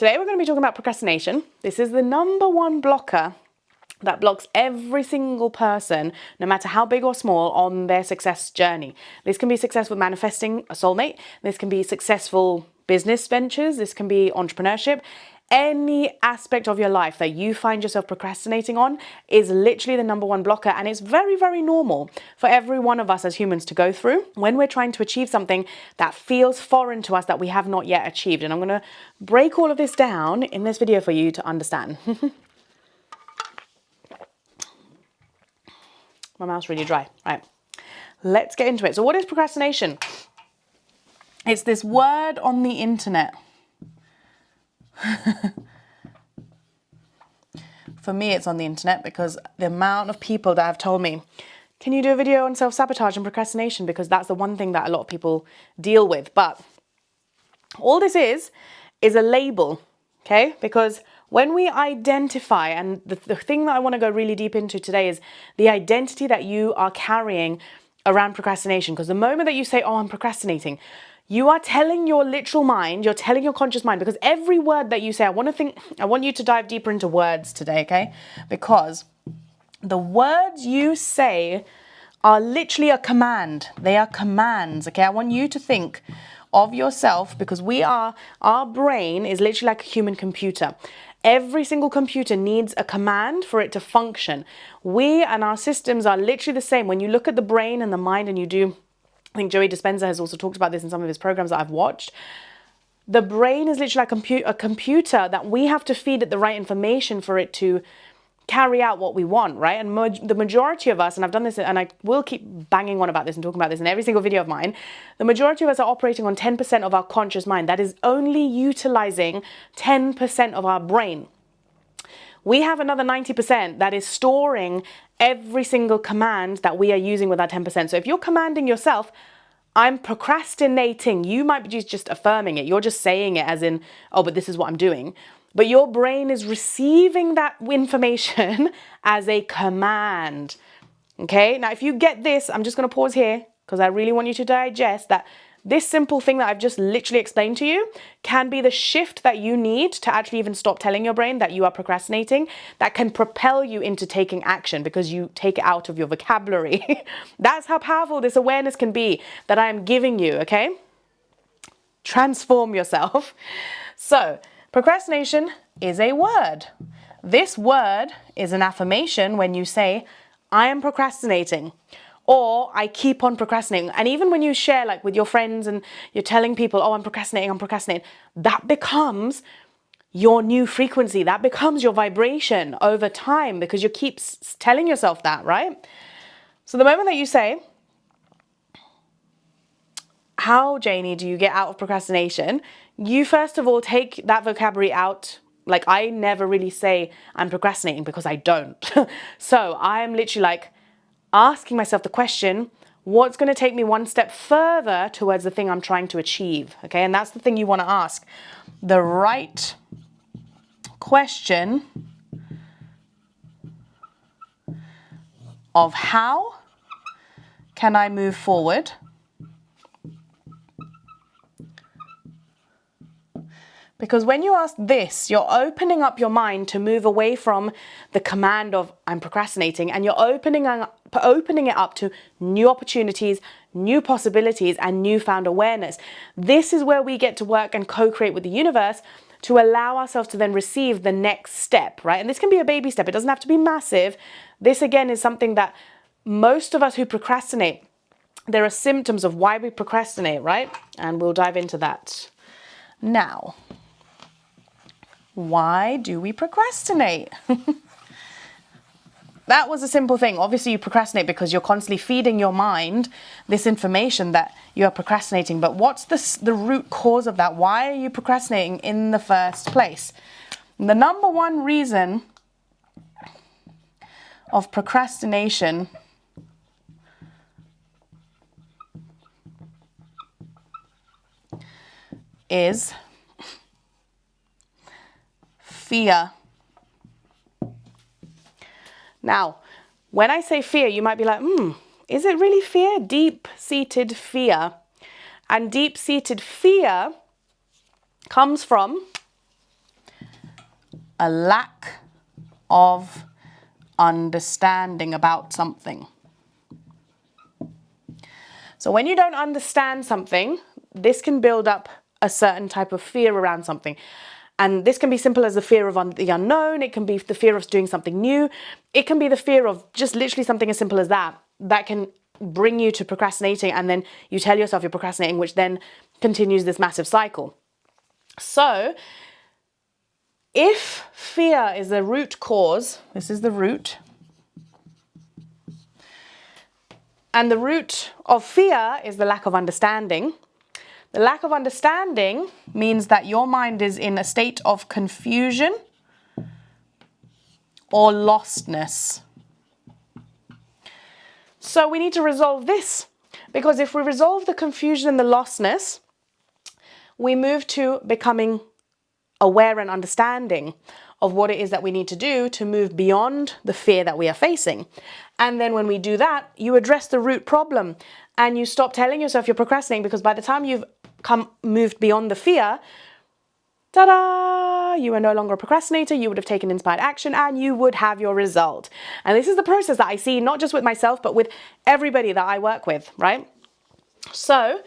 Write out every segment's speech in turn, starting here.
Today we're going to be talking about procrastination. This is the number one blocker that blocks every single person, no matter how big or small, on their success journey. This can be successful manifesting a soulmate. This can be successful business ventures. This can be entrepreneurship. Any aspect of your life that you find yourself procrastinating on is literally the number one blocker, and it's very, very normal for every one of us as humans to go through when we're trying to achieve something that feels foreign to us that we have not yet achieved. And I'm going to break all of this down in this video for you to understand. My mouth's really dry. Right, let's get into it. So what is procrastination? It's this word on the internet. For me, it's on the internet because the amount of people that have told me, can you do a video on self-sabotage and procrastination? Because that's the one thing that a lot of people deal with. But all this is a label, okay? Because when we identify, and the thing that I want to go really deep into today is the identity that you are carrying around procrastination. Because the moment that you say, oh, I'm procrastinating, you are telling your literal mind, you're telling your conscious mind, because every word that you say, I want you to dive deeper into words today, okay? Because the words you say are literally a command. They are commands, okay? I want you to think of yourself, because our brain is literally like a human computer. Every single computer needs a command for it to function. We and our systems are literally the same. When you look at the brain and the mind and you do, I think Joey Dispenza has also talked about this in some of his programs that I've watched. The brain is literally like a computer that we have to feed it the right information for it to carry out what we want, right? And the majority of us, and I've done this, and I will keep banging on about this and talking about this in every single video of mine, the majority of us are operating on 10% of our conscious mind. That is only utilizing 10% of our brain. We have another 90% that is storing every single command that we are using with our 10%. So if you're commanding yourself, I'm procrastinating, you might be just affirming it. You're just saying it as in, oh, but this is what I'm doing. But your brain is receiving that information as a command. Okay, now if you get this, I'm just going to pause here because I really want you to digest that this simple thing that I've just literally explained to you can be the shift that you need to actually even stop telling your brain that you are procrastinating, that can propel you into taking action because you take it out of your vocabulary. That's how powerful this awareness can be that I am giving you, okay? Transform yourself. So, procrastination is a word. This word is an affirmation when you say, I am procrastinating. Or I keep on procrastinating. And even when you share like with your friends and you're telling people, oh, I'm procrastinating, that becomes your new frequency. That becomes your vibration over time because you keep telling yourself that, right? So the moment that you say, how, Janie, do you get out of procrastination? You first of all take that vocabulary out. Like I never really say I'm procrastinating because I don't. So I'm literally like, asking myself the question, what's going to take me one step further towards the thing I'm trying to achieve? Okay, and that's the thing you want to ask. The right question of how can I move forward? Because when you ask this, you're opening up your mind to move away from the command of I'm procrastinating, and you're opening it up to new opportunities, new possibilities, and newfound awareness. This is where we get to work and co-create with the universe to allow ourselves to then receive the next step, right? And this can be a baby step. It doesn't have to be massive. This, again, is something that most of us who procrastinate, there are symptoms of why we procrastinate, right? And we'll dive into that now. Why do we procrastinate? That was a simple thing. Obviously, you procrastinate because you're constantly feeding your mind this information that you are procrastinating. But what's the root cause of that? Why are you procrastinating in the first place? The number one reason of procrastination is fear. Now, when I say fear, you might be like, is it really fear? Deep-seated fear. And deep-seated fear comes from a lack of understanding about something. So when you don't understand something, this can build up a certain type of fear around something. And this can be simple as the fear of the unknown. It can be the fear of doing something new. It can be the fear of just literally something as simple as that. That can bring you to procrastinating, and then you tell yourself you're procrastinating, which then continues this massive cycle. So if fear is the root cause, this is the root, and the root of fear is the lack of understanding. The lack of understanding means that your mind is in a state of confusion or lostness. So we need to resolve this, because if we resolve the confusion and the lostness, we move to becoming aware and understanding of what it is that we need to do to move beyond the fear that we are facing. And then when we do that, you address the root problem and you stop telling yourself you're procrastinating, because by the time you've moved beyond the fear, ta-da, you are no longer a procrastinator. You would have taken inspired action and you would have your result. And this is the process that I see, not just with myself, but with everybody that I work with, right? So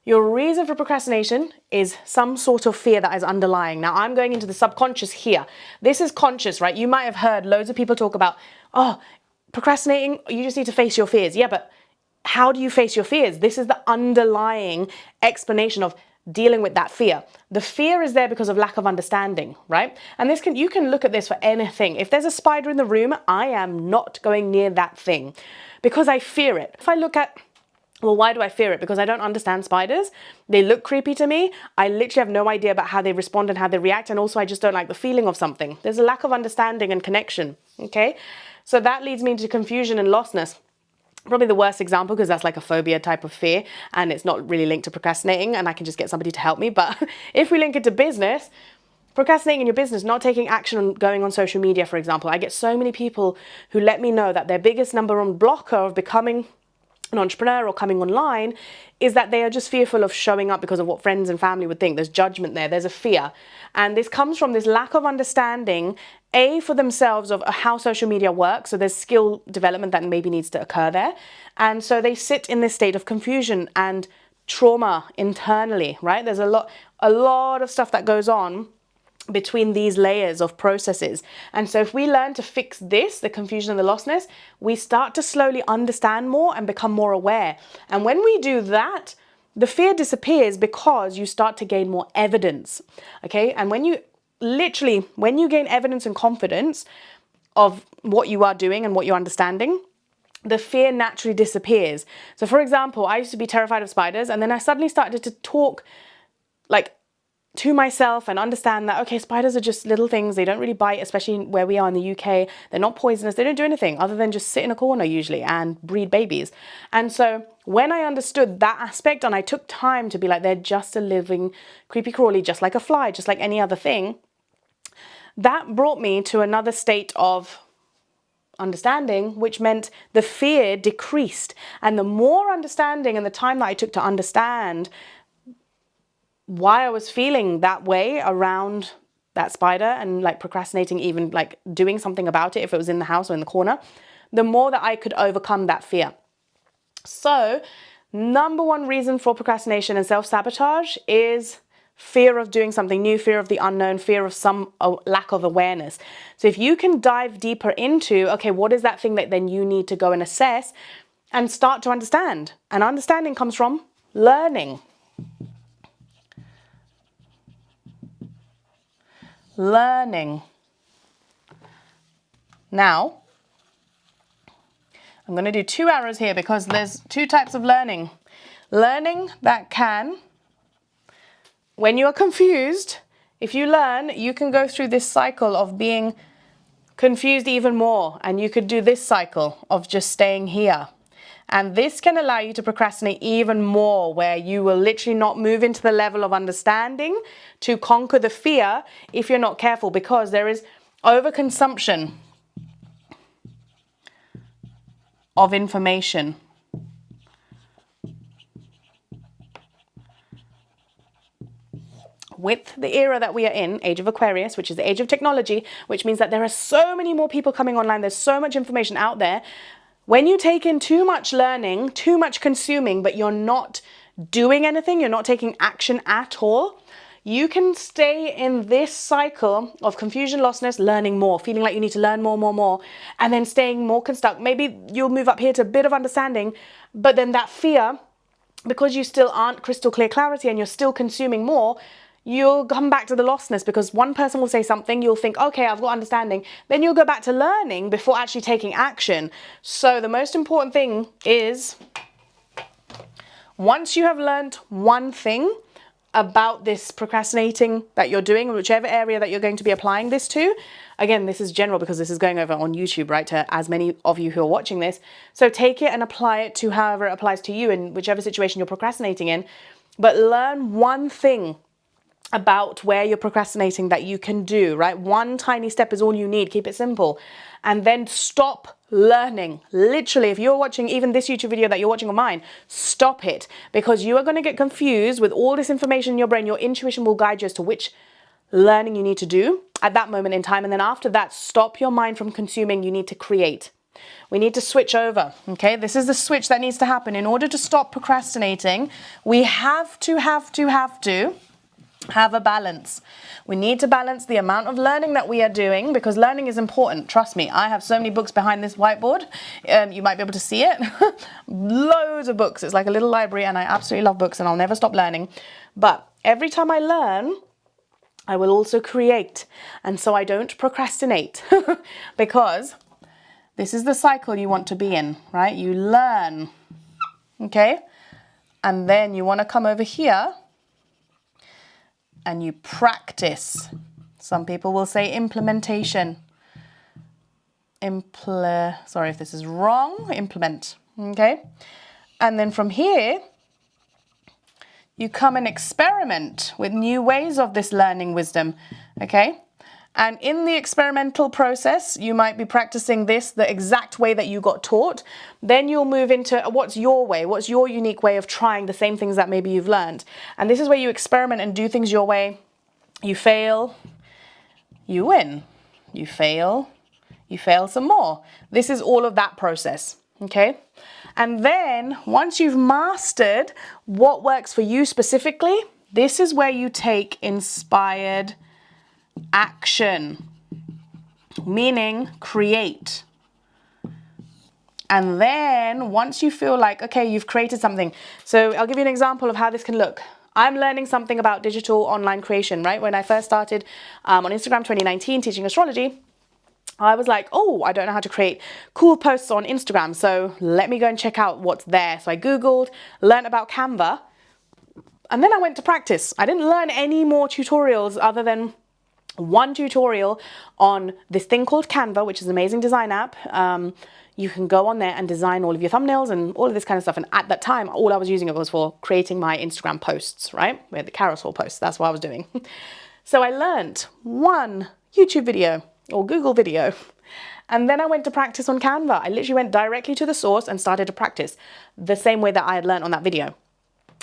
your reason for procrastination is some sort of fear that is underlying. Now I'm going into the subconscious here. This is conscious, right? You might have heard loads of people talk about, oh, procrastinating, you just need to face your fears. Yeah, but how do you face your fears? This is the underlying explanation of dealing with that fear. The fear is there because of lack of understanding, right? And you can look at this for anything. If there's a spider in the room, I am not going near that thing because I fear it. If I look at, well, why do I fear it? Because I don't understand spiders. They look creepy to me. I literally have no idea about how they respond and how they react. And also I just don't like the feeling of something. There's a lack of understanding and connection, okay? So that leads me into confusion and lostness. Probably the worst example, because that's like a phobia type of fear and it's not really linked to procrastinating, and I can just get somebody to help me. But if we link it to business, procrastinating in your business, not taking action on going on social media, for example. I get so many people who let me know that their biggest number one blocker of becoming an entrepreneur or coming online is that they are just fearful of showing up because of what friends and family would think. There's judgment there, there's a fear. And this comes from this lack of understanding, for themselves, of how social media works. So there's skill development that maybe needs to occur there. And so they sit in this state of confusion and trauma internally, right? There's a lot of stuff that goes on between these layers of processes. And so if we learn to fix this, the confusion and the lostness, we start to slowly understand more and become more aware. And when we do that, the fear disappears because you start to gain more evidence, okay? And when you gain evidence and confidence of what you are doing and what you're understanding, the fear naturally disappears. So for example, I used to be terrified of spiders, and then I suddenly started to talk like to myself and understand that, okay, spiders are just little things. They don't really bite, especially where we are in the UK. They're not poisonous. They don't do anything other than just sit in a corner usually and breed babies. And so when I understood that aspect and I took time to be like, they're just a living creepy crawly, just like a fly, just like any other thing, that brought me to another state of understanding, which meant the fear decreased. And the more understanding and the time that I took to understand why I was feeling that way around that spider and like procrastinating, even like doing something about it if it was in the house or in the corner, the more that I could overcome that fear. So number one reason for procrastination and self-sabotage is fear of doing something new, fear of the unknown, fear of some lack of awareness. So if you can dive deeper into, okay, what is that thing that then you need to go and assess and start to understand? And understanding comes from learning. Now, I'm going to do 2 arrows here because there's 2 types of learning. Learning that can, when you are confused, if you learn, you can go through this cycle of being confused even more, and you could do this cycle of just staying here. And this can allow you to procrastinate even more, where you will literally not move into the level of understanding to conquer the fear if you're not careful, because there is overconsumption of information. with the era that we are in, age of Aquarius, which is the age of technology, which means that there are so many more people coming online. There's so much information out there. When you take in too much learning, too much consuming, but you're not doing anything, you're not taking action at all, you can stay in this cycle of confusion, lostness, learning more, feeling like you need to learn more, and then staying more stuck. Maybe you'll move up here to a bit of understanding, but then that fear, because you still aren't crystal clear clarity and you're still consuming more, you'll come back to the lostness, because one person will say something, you'll think, okay, I've got understanding. Then you'll go back to learning before actually taking action. So the most important thing is, once you have learned one thing about this procrastinating that you're doing, whichever area that you're going to be applying this to, again, this is general because this is going over on YouTube, right, to as many of you who are watching this. So take it and apply it to however it applies to you in whichever situation you're procrastinating in. But learn one thing about where you're procrastinating that you can do, right? One tiny step is all you need. Keep it simple. And then stop learning. Literally, if you're watching even this YouTube video that you're watching on mine, stop it, because you are going to get confused with all this information in your brain. Your intuition will guide you as to which learning you need to do at that moment in time. And then after that, stop your mind from consuming. You need to create. We need to switch over, okay? This is the switch that needs to happen. In order to stop procrastinating, we have to have a balance. We need to balance the amount of learning that we are doing, because learning is important. Trust me, I have so many books behind this whiteboard. You might be able to see it. Loads of books. It's like a little library, and I absolutely love books and I'll never stop learning. But every time I learn, I will also create. And so I don't procrastinate because this is the cycle you want to be in, right? You learn, okay? And then you want to come over here and you practice. Some people will say implementation. Sorry if this is wrong. Implement, okay? And then from here, you come and experiment with new ways of this learning wisdom, okay? And in the experimental process, you might be practicing this the exact way that you got taught. Then you'll move into what's your way, what's your unique way of trying the same things that maybe you've learned. And this is where you experiment and do things your way. You fail, you win. You fail some more. This is all of that process, okay? And then once you've mastered what works for you specifically, this is where you take inspired action, meaning create. And then once you feel like, okay, you've created something. So I'll give you an example of how this can look. I'm learning something about digital online creation, right? When I first started on Instagram 2019 teaching astrology, I was like, oh, I don't know how to create cool posts on Instagram. So let me go and check out what's there. So I Googled, learned about Canva, and then I went to practice. I didn't learn any more tutorials other than one tutorial on this thing called Canva, which is an amazing design app. You can go on there and design all of your thumbnails and all of this kind of stuff. And at that time, all I was using it was for creating my Instagram posts, right? Where the carousel posts, that's what I was doing. So I learned one YouTube video or Google video. And then I went to practice on Canva. I literally went directly to the source and started to practice the same way that I had learned on that video.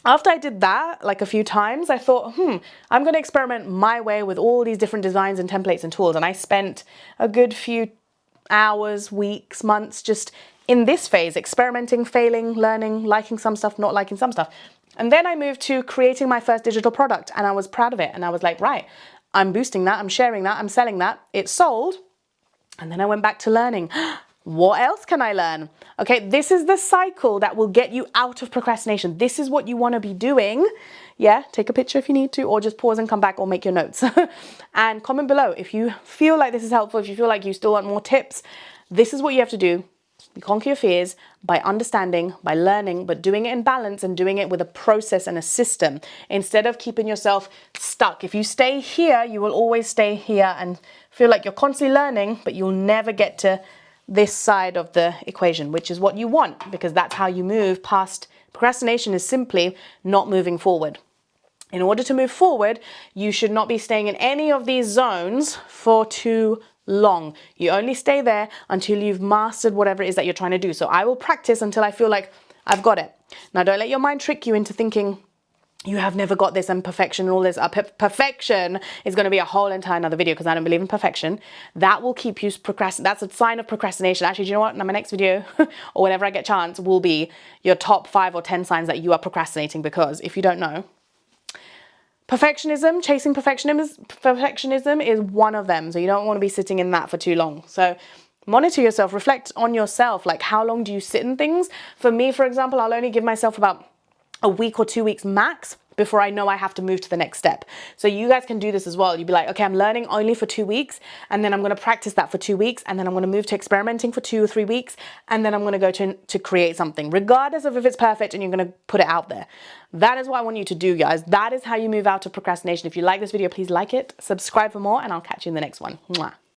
After I did that, like a few times, I thought, I'm going to experiment my way with all these different designs and templates and tools. And I spent a good few hours, weeks, months just in this phase, experimenting, failing, learning, liking some stuff, not liking some stuff. And then I moved to creating my first digital product, and I was proud of it. And I was like, right, I'm boosting that, I'm sharing that, I'm selling that. It sold. And then I went back to learning. What else can I learn? Okay, this is the cycle that will get you out of procrastination. This is what you want to be doing. Yeah, take a picture if you need to, or just pause and come back or make your notes. And comment below if you feel like this is helpful, if you feel like you still want more tips. This is what you have to do. You conquer your fears by understanding, by learning, but doing it in balance and doing it with a process and a system instead of keeping yourself stuck. If you stay here, you will always stay here and feel like you're constantly learning, but you'll never get to this side of the equation, which is what you want, because that's how you move past. Procrastination is simply not moving forward. In order to move forward, you should not be staying in any of these zones for too long. You only stay there until you've mastered whatever it is that you're trying to do. So I will practice until I feel like I've got it. Now, don't let your mind trick you into thinking you have never got this and perfection and all this. Perfection is going to be a whole entire another video because I don't believe in perfection. That will keep you that's a sign of procrastination. Actually, do you know what? Now my next video or whenever I get chance will be your top 5 or 10 signs that you are procrastinating, because if you don't know, chasing perfectionism is one of them. So you don't want to be sitting in that for too long. So monitor yourself, reflect on yourself. Like, how long do you sit in things? For me, for example, I'll only give myself about a week or 2 weeks max before I know I have to move to the next step. So you guys can do this as well. You'd be like, okay, I'm learning only for 2 weeks, and then I'm going to practice that for 2 weeks, and then I'm going to move to experimenting for 2 or 3 weeks, and then I'm going to go to create something, regardless of if it's perfect, and you're going to put it out there. That is what I want you to do, guys. That is how you move out of procrastination. If you like this video, please like it, subscribe for more, and I'll catch you in the next one. Mwah.